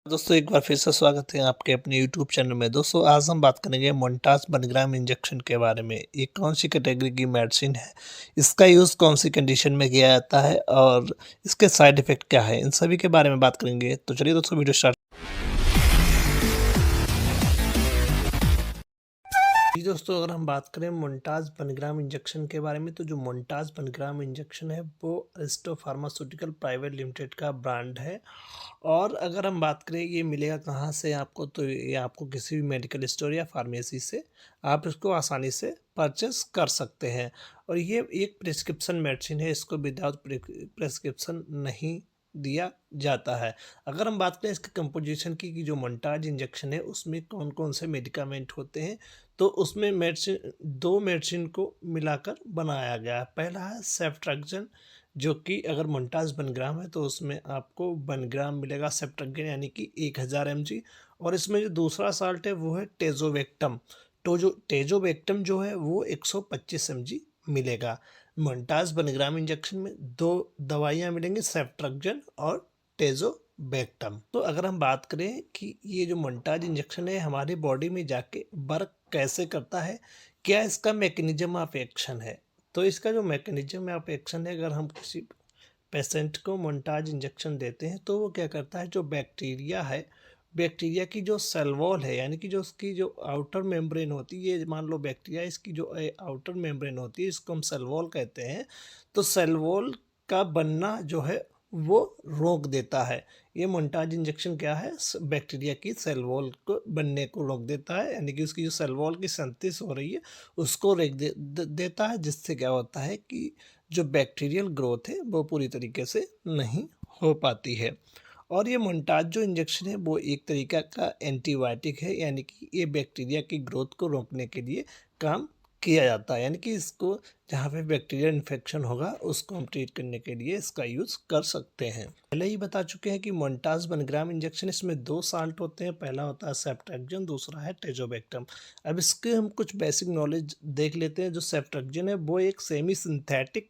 दोस्तों एक बार फिर से स्वागत है आपके अपने YouTube चैनल में। दोस्तों आज हम बात करेंगे मोन्टास बर्नग्राम इंजेक्शन के बारे में। ये कौन सी कैटेगरी की मेडिसिन है, इसका यूज़ कौन सी कंडीशन में किया जाता है और इसके साइड इफ़ेक्ट क्या है, इन सभी के बारे में बात करेंगे। तो चलिए दोस्तों वीडियो स्टार्ट। जी दोस्तों, अगर हम बात करें मोन्टास बर्नग्राम इंजेक्शन के बारे में, तो जो मोन्टास बर्नग्राम इंजेक्शन है वो अरिस्टो फार्मास्यूटिकल प्राइवेट लिमिटेड का ब्रांड है। और अगर हम बात करें ये मिलेगा कहाँ से आपको, तो ये आपको किसी भी मेडिकल स्टोर या फार्मेसी से आप इसको आसानी से परचेस कर सकते हैं। और ये एक प्रिस्क्रिप्शन मेडिसिन है, इसको विदाउट प्रिस्क्रिप्शन नहीं दिया जाता है। अगर हम बात करें इसके कंपोजिशन की कि जो मोन्टाज इंजेक्शन है उसमें कौन कौन से मेडिकामेंट होते हैं, तो उसमें मेडिसिन दो मेडिसिन को मिलाकर बनाया गया है। पहला है सेफ्ट्रैक्सन, जो कि अगर मोन्टास बर्नग्राम है तो उसमें आपको बर्नग्राम मिलेगा सेफ्ट्रैक्सन यानी कि 1000 mg। और इसमें जो दूसरा साल्ट है वो है टेजोवेक्टम। तो जो टेजोवेक्टम जो है वो 125 mg मिलेगा। मोन्टास बर्नग्राम इंजेक्शन में दो दवाइयाँ मिलेंगी, सेफ्ट्रैक्सन और टेजोवेक्टम। तो अगर हम बात करें कि ये जो मोन्टाज इंजेक्शन है हमारी बॉडी में जाके वर्क कैसे करता है, क्या इसका मैकेनिज्म ऑफ एक्शन है, तो इसका जो मैकेनिज्म ऑफ एक्शन है, अगर हम किसी पेशेंट को मोन्टाज इंजेक्शन देते हैं तो वो क्या करता है, जो बैक्टीरिया है, बैक्टीरिया की जो सेल वॉल है यानी कि जो उसकी जो आउटर मेम्ब्रेन होती है, ये मान लो बैक्टीरिया, इसकी जो आउटर मेम्ब्रेन होती है इसको हम सेल वॉल कहते हैं। तो सेल वॉल का बनना जो है वो रोक देता है। ये मोन्टाज इंजेक्शन क्या है, बैक्टीरिया की सेल वॉल को बनने को रोक देता है, यानी कि उसकी जो सेल वॉल की सिंथेसिस हो रही है उसको रोक देता है, जिससे क्या होता है कि जो बैक्टीरियल ग्रोथ है वो पूरी तरीके से नहीं हो पाती है। और ये मोन्टाज जो इंजेक्शन है वो एक तरीका का एंटीबायोटिक है, यानी कि ये बैक्टीरिया की ग्रोथ को रोकने के लिए काम किया जाता है, यानी कि इसको जहाँ पे बैक्टीरियल इन्फेक्शन होगा उसको हम ट्रीट करने के लिए इसका यूज़ कर सकते हैं। पहले ही बता चुके हैं कि मोन्टास बर्नग्राम इंजेक्शन, इसमें दो साल्ट होते हैं, पहला होता है सेफ्ट्रैक्सन, दूसरा है टेजोवेक्टम। अब इसके हम कुछ बेसिक नॉलेज देख लेते हैं। जो सेफ्ट्रैक्सन है वो एक semi synthetic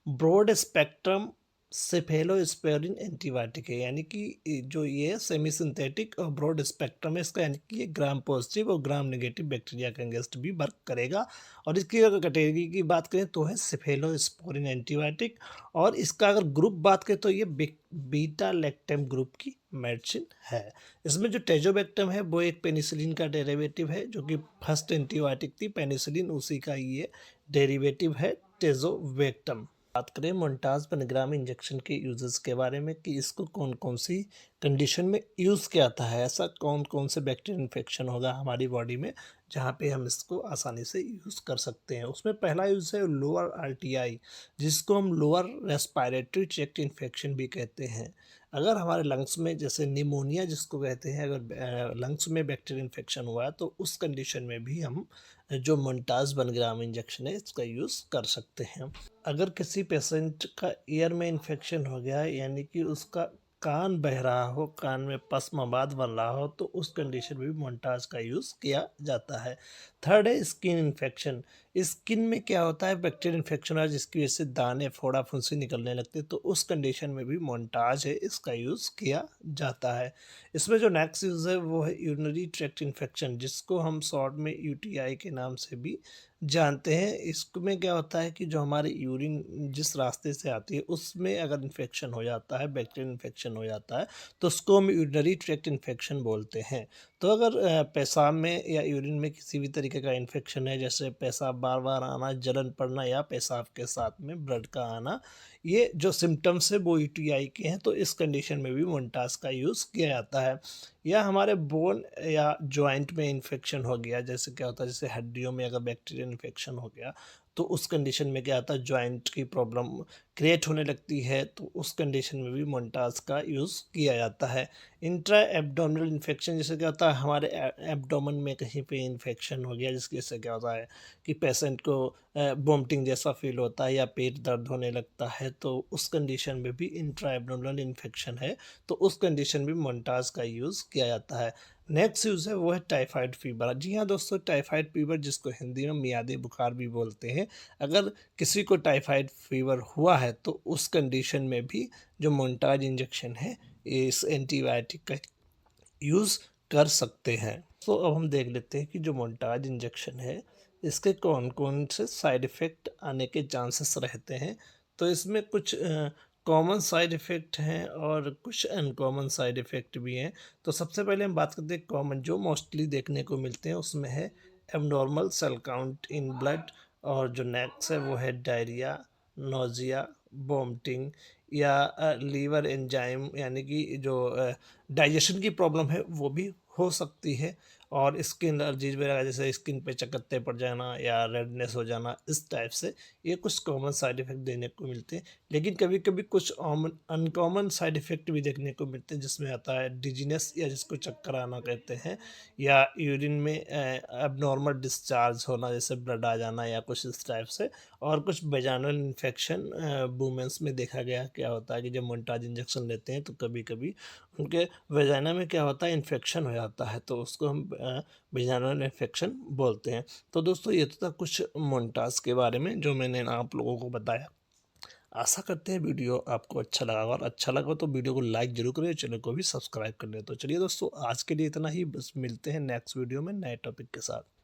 broad spectrum cephalosporin antibiotic है, यानी कि जो ये सेमी सिंथेटिक और ब्रॉड स्पेक्ट्रम है इसका, यानी कि ये ग्राम पॉजिटिव और ग्राम नेगेटिव बैक्टीरिया के अगेंस्ट भी वर्क करेगा। और इसकी अगर कैटेगरी की बात करें तो है सेफेलोस्पोरिन एंटीबायोटिक। और इसका अगर ग्रुप बात करें तो ये बीटा लैक्टम ग्रुप की मेडिसिन है। इसमें जो टेजोवेक्टम है वो एक पेनिसिलिन का डेरिवेटिव है, जो कि फर्स्ट एंटीबायोटिक थी पेनिसिलिन, उसी का ये डेरिवेटिव है टेजोवेक्टम। बात करें मोन्टास बर्नग्राम इंजेक्शन के यूजेस के बारे में कि इसको कौन कौन सी कंडीशन में यूज़ किया जाता है, ऐसा कौन कौन से बैक्टीरियल इन्फेक्शन होगा हमारी बॉडी में जहाँ पे हम इसको आसानी से यूज़ कर सकते हैं। उसमें पहला यूज़ है लोअर आरटीआई, जिसको हम लोअर रेस्पिरेटरी ट्रैक्ट इन्फेक्शन भी कहते हैं। अगर हमारे लंग्स में जैसे निमोनिया जिसको कहते हैं, अगर लंग्स में बैक्टीरियल इन्फेक्शन हुआ है तो उस कंडीशन में भी हम जो मोन्टास बर्नग्राम इंजेक्शन है इसका यूज़ कर सकते हैं। अगर किसी पेशेंट का ईयर में इन्फेक्शन हो गया है, यानी कि उसका कान बह रहा हो, कान में पस मवाद बन रहा हो, तो उस कंडीशन में भी मोन्टाज का यूज़ किया जाता है। थर्ड है स्किन इन्फेक्शन। स्किन में क्या होता है, बैक्टीरियल इन्फेक्शन है जिसकी वजह से दाने फोड़ा फुंसी निकलने लगते हैं, तो उस कंडीशन में भी मोन्टाज है इसका यूज़ किया जाता है। इसमें जो नेक्स्ट यूज़ है वो है यूरिनरी ट्रैक्ट इन्फेक्शन, जिसको हम शॉर्ट में यूटीआई के नाम से भी जानते हैं। इसमें क्या होता है कि जो हमारी यूरिन जिस रास्ते से आती है उसमें अगर इन्फेक्शन हो जाता है, बैक्टीरियल इन्फेक्शन हो जाता है, तो उसको हम यूरिनरी ट्रैक्ट इन्फेक्शन बोलते हैं। तो अगर पेशाब में या यूरिन में किसी भी तरीके का इन्फेक्शन है, जैसे पेशाब बार बार आना, जलन पड़ना या पेशाब के साथ में ब्लड का आना, ये जो सिम्टम्स है वो यूटीआई के हैं, तो इस कंडीशन में भी मोन्टास का यूज़ किया जाता है। या हमारे बोन या जॉइंट में इन्फेक्शन हो गया, जैसे क्या होता है, जैसे हड्डियों में अगर बैक्टीरियल इन्फेक्शन हो गया तो उस कंडीशन में क्या आता है, जॉइंट की प्रॉब्लम क्रिएट होने लगती है, तो उस कंडीशन में भी मोन्टास का यूज़ किया जाता है। इंट्रा एब्डोमिनल इन्फेक्शन, जैसे क्या होता है हमारे एब्डोमेन में कहीं पे इन्फेक्शन हो गया, जिसकी वजह से क्या होता है कि पेशेंट को वोमिटिंग जैसा फील होता है या पेट दर्द होने लगता है, तो उस कंडीशन में भी इंट्रा एब्डोमिनल इन्फेक्शन है, तो उस कंडीशन में मोन्टास का यूज़ किया जाता है। नेक्स्ट यूज़ है वो है टाइफाइड फीवर। जी हाँ दोस्तों, टाइफाइड फीवर जिसको हिंदी में मियादी बुखार भी बोलते हैं, अगर किसी को टाइफाइड फीवर हुआ है तो उस कंडीशन में भी जो मोन्टाज इंजेक्शन है इस एंटीबायोटिक का यूज़ कर सकते हैं। तो अब हम देख लेते हैं कि जो मोन्टाज इंजेक्शन है, इसके कौन-कौन से साइड इफ़ेक्ट आने के चांसेस रहते हैं। तो इसमें कुछ कॉमन साइड इफ़ेक्ट हैं और कुछ अनकॉमन साइड इफ़ेक्ट भी हैं। तो सबसे पहले हम बात करते हैं कॉमन, जो मोस्टली देखने को मिलते हैं, उसमें है abnormal cell count in blood, और जो नेक्स्ट है वो है डायरिया, नोज़िया, वोमिटिंग, या लीवर एंजाइम यानी कि जो डाइजेशन की प्रॉब्लम है वो भी हो सकती है, और स्किन एलर्जीज वगैरह जैसे स्किन पे चकत्ते पड़ जाना या रेडनेस हो जाना, इस टाइप से ये कुछ कॉमन साइड इफ़ेक्ट देखने को मिलते हैं। लेकिन कभी कभी कुछ अनकॉमन साइड इफ़ेक्ट भी देखने को मिलते हैं, जिसमें आता है डिजीनेस, या जिसको चक्कर आना कहते हैं, या यूरिन में एबनॉर्मल डिस्चार्ज होना, जैसे ब्लड आ जाना या कुछ इस टाइप से, और कुछ वेजाइनल इन्फेक्शन वुमेन्स में देखा गया क्या होता है कि जब मोन्टाज इंजेक्शन लेते हैं तो कभी कभी उनके वेजाइना में क्या होता है, इन्फेक्शन हो जाता है, तो उसको हम वेजाइनल इन्फेक्शन बोलते हैं। तो दोस्तों ये तो था कुछ मोन्टाज के बारे में जो मैंने आप लोगों को बताया। आशा करते हैं वीडियो आपको अच्छा लगा, और अच्छा लगा तो वीडियो को लाइक जरूर करें, चैनल को भी सब्सक्राइब कर लें। तो चलिए दोस्तों, आज के लिए इतना ही, बस मिलते हैं नेक्स्ट वीडियो में नए टॉपिक के साथ।